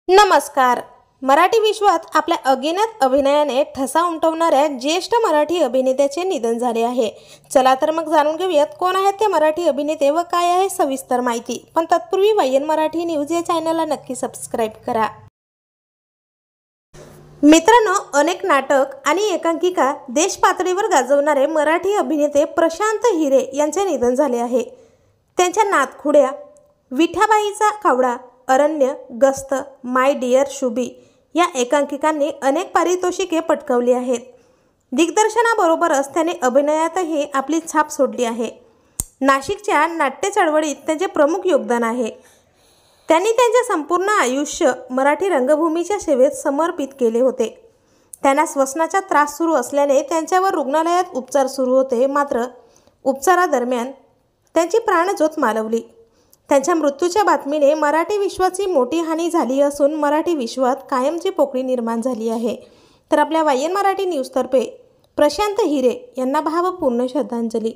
नमस्कार. मराठी विश्वात आपल्या अगिनत अभिनयाने ठसा उमटवणाऱ्या ज्येष्ठ मराठी अभिनेत्याचे निधन झाले आहे. चला तर मग जाणून घेऊयात कोण आहेत ते मराठी अभिनेते व काय आहे सविस्तर माहिती. पण तत्पूर्वी वायन मराठी न्यूज या चॅनलला नक्की सबस्क्राईब करा. मित्रांनो, अनेक नाटक आणि एकांकिका देश पातळीवर गाजवणारे मराठी अभिनेते प्रशांत हिरे यांचे निधन झाले आहे. त्यांच्या नातखुड्या विठाबाईचा कावडा, अरण्य, गस्त, माय डिअर शुभी या एकांकिकांनी अनेक पारितोषिके पटकावली आहेत. दिग्दर्शनाबरोबरच त्याने अभिनयातही आपली छाप सोडली आहे. नाशिकच्या नाट्य चळवळीत त्यांचे प्रमुख योगदान आहे. त्यांनी त्यांचे संपूर्ण आयुष्य मराठी रंगभूमीच्या सेवेत समर्पित केले होते. त्यांना श्वसनाचा त्रास सुरू असल्याने त्यांच्यावर रुग्णालयात उपचार सुरू होते. मात्र उपचारादरम्यान त्यांची प्राणज्योत मालवली. त्यांच्या मृत्यूच्या बातमीने मराठी विश्वाची मोठी हानी झाली असून मराठी विश्वात कायमची पोकळी निर्माण झाली आहे. तर आपल्या वायन मराठी न्यूजतर्फे प्रशांत हिरे यांना भावपूर्ण श्रद्धांजली.